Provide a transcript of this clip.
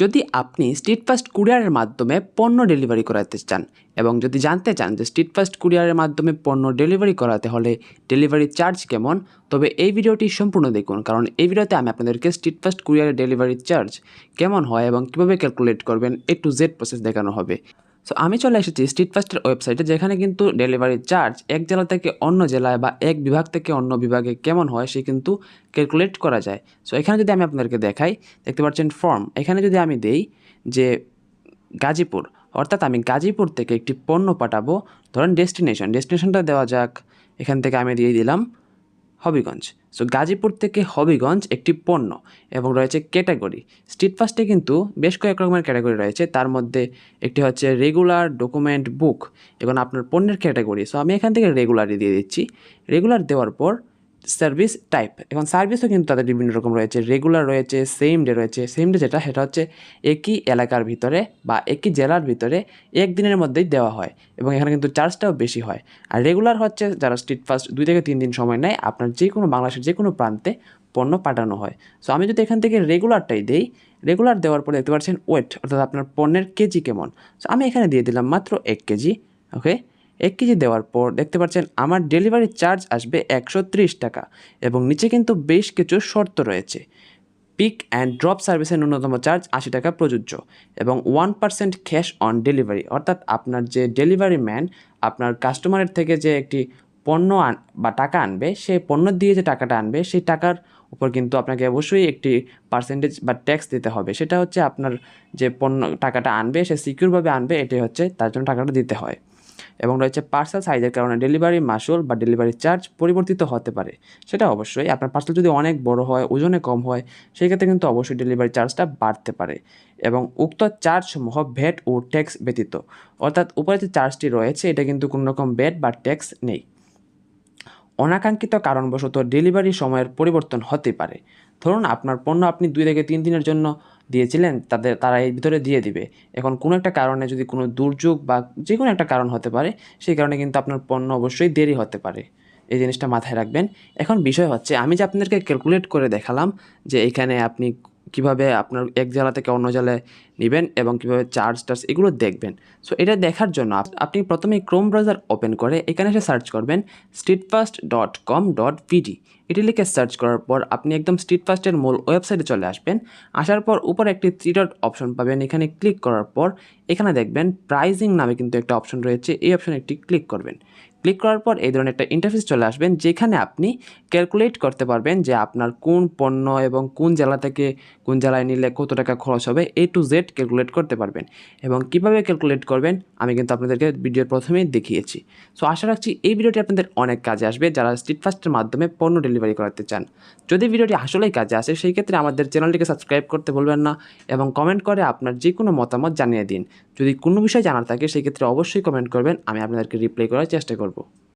যদি আপনি street fast কুরিয়ারের মাধ্যমে পণ্য ডেলিভারি করাতে চান এবং যদি জানতে চান যে স্ট্রিট ফাস্ট কুরিয়ারের মাধ্যমে পণ্য ডেলিভারি করাতে হলে ডেলিভারি চার্জ কেমন, তবে এই ভিডিওটি সম্পূর্ণ দেখুন, কারণ এই ভিডিওতে আমি আপনাদেরকে স্ট্রিট ফাস্ট কুরিয়ারের ডেলিভারি চার্জ কেমন হয় এবং কীভাবে ক্যালকুলেট করবেন A to Z প্রসেস দেখানো হবে। সো আমি চলে এসেছি স্ট্রিট ফাস্টের ওয়েবসাইটে, যেখানে কিন্তু ডেলিভারি চার্জ এক জেলা থেকে অন্য জেলায় বা এক বিভাগ থেকে অন্য বিভাগে কেমন হয় সে কিন্তু ক্যালকুলেট করা যায়। সো এখানে যদি আমি আপনাদেরকে দেখাই, দেখতে পাচ্ছেন ফর্ম, এখানে যদি আমি দেই যে গাজীপুর, অর্থাৎ আমি গাজীপুর থেকে একটি পণ্য পাঠাবো, ধরেন ডেস্টিনেশনটা দেওয়া যাক, এখান থেকে আমি দিয়ে দিলাম হবিগঞ্জ। সো গাজীপুর থেকে হবিগঞ্জ একটি পণ্য এবং রয়েছে ক্যাটাগরি। স্ট্রিট ফাস্টে কিন্তু বেশ কয়েক রকমের ক্যাটাগরি রয়েছে, তার মধ্যে একটি হচ্ছে রেগুলার, ডকুমেন্ট, বুক এবং আপনার পণ্যের ক্যাটাগরি। সো আমি এখান থেকে রেগুলারই দিয়ে দিচ্ছি। রেগুলার দেওয়ার পর সার্ভিস টাইপ, এবং সার্ভিসও কিন্তু তাদের বিভিন্ন রকম রয়েছে, রেগুলার রয়েছে, সেম ডে রয়েছে। সেম ডে সেটা হচ্ছে একই এলাকার ভিতরে বা একই জেলার ভিতরে একদিনের মধ্যেই দেওয়া হয় এবং এখানে কিন্তু চার্জটাও বেশি হয়। আর রেগুলার হচ্ছে যারা স্ট্রিট ফাস্ট 2 থেকে 3 দিন সময় নেয়, আপনার যে কোনো বাংলাদেশের যে কোনো প্রান্তে পণ্য পাঠানো হয়। সো আমি যদি এখান থেকে রেগুলারটাই দেই, রেগুলার দেওয়ার পরে দেখতে পাচ্ছেন ওয়েট, অর্থাৎ আপনার পণ্যের কেজি কেমন। সো আমি এখানে দিয়ে দিলাম মাত্র 1 কেজি। ওকে, 1 কেজি দেওয়ার পর দেখতে পাচ্ছেন আমার ডেলিভারি চার্জ আসবে 130 টাকা এবং নিচে কিন্তু বেশ কিছু শর্ত রয়েছে। পিক অ্যান্ড ড্রপ সার্ভিসের ন্যূনতম চার্জ 80 টাকা প্রযোজ্য এবং 1% ক্যাশ অন ডেলিভারি, অর্থাৎ আপনার যে ডেলিভারি ম্যান আপনার কাস্টমারের থেকে যে একটি পণ্য বা টাকা আনবে, সেই পণ্য দিয়ে যে টাকাটা আনবে সেই টাকার উপর কিন্তু আপনাকে অবশ্যই একটি পার্সেন্টেজ বা ট্যাক্স দিতে হবে। সেটা হচ্ছে আপনার যে পণ্য টাকাটা আনবে সে সিকিউরভাবে আনবে, এটাই হচ্ছে তার জন্য টাকাটা দিতে হয়। এবং রয়েছে পার্সেল সাইজের কারণে ডেলিভারি মাসুল বা ডেলিভারি চার্জ পরিবর্তিত হতে পারে। সেটা অবশ্যই আপনার পার্সেল যদি অনেক বড় হয়, ওজনে কম হয়, সেই ক্ষেত্রে কিন্তু অবশ্যই ডেলিভারি চার্জটা বাড়তে পারে। এবং উক্ত চার্জসমূহ ভ্যাট ও ট্যাক্স ব্যতীত, অর্থাৎ উপরে যে চার্জটি রয়েছে এটা কিন্তু কোনো রকম ভ্যাট বা ট্যাক্স নেই। অনাকাঙ্ক্ষিত কারণবশত ডেলিভারি সময়ের পরিবর্তন হতে পারে। ধরুন আপনার পণ্য আপনি 2 থেকে 3 দিনের জন্য দিয়েছিলেন, তারা এর ভিতরে দিয়ে দিবে। এখন কোনো একটা কারণে যদি কোনো দুর্যোগ বা যে কোনো একটা কারণ হতে পারে, সেই কারণে কিন্তু আপনার পণ্য অবশ্যই দেরি হতে পারে। এই জিনিসটা মাথায় রাখবেন। এখন বিষয় হচ্ছে আমি যে আপনাদেরকে ক্যালকুলেট করে দেখালাম যে এখানে আপনি কিভাবে আপনার এক জেলা থেকে অন্য জেলায় নেবেন এবং কীভাবে চার্জ এগুলো দেখবেন। সো এটা দেখার জন্য আপনি প্রথমেই ক্রোম ব্রাউজার ওপেন করে এখানে এসে সার্চ করবেন streetfast.com.pd। এটি লিখে সার্চ করার পর আপনি একদম স্ট্রিট ফাস্টের মূল ওয়েবসাইটে চলে আসবেন। আসার পর উপরে একটি 3 ডট অপশন পাবেন, এখানে ক্লিক করার পর এখানে দেখবেন প্রাইজিং নামে কিন্তু একটা অপশন রয়েছে, এই অপশনে একটি ক্লিক করবেন। ক্লিক করার পর এই ধরনের একটা ইন্টারফেস চলে আসবেন, যেখানে আপনি ক্যালকুলেট করতে পারবেন যে আপনার কোন পণ্য এবং কোন জেলা থেকে কোন জেলায় নিলে কত টাকা খরচ হবে, A to Z ক্যালকুলেট করতে পারবেন। এবং কিভাবে ক্যালকুলেট করবেন আমি কিন্তু আপনাদেরকে ভিডিওর প্রথমেই দেখিয়েছি। সো আশা রাখছি এই ভিডিওটি আপনাদের অনেক কাজে আসবে যারা স্ট্রিট ফাস্টের মাধ্যমে পণ্য ডেলিভারি করাতে চান। যদি ভিডিওটি আসলেই কাজে আসে সেই ক্ষেত্রে আমাদের চ্যানেলটিকে সাবস্ক্রাইব করতে ভুলবেন না এবং কমেন্ট করে আপনার যে কোনো মতামত জানিয়ে দিন। যদি কোনো বিষয় জানার থাকে সেই ক্ষেত্রে অবশ্যই কমেন্ট করবেন, আমি আপনাদেরকে রিপ্লাই করার চেষ্টা করব।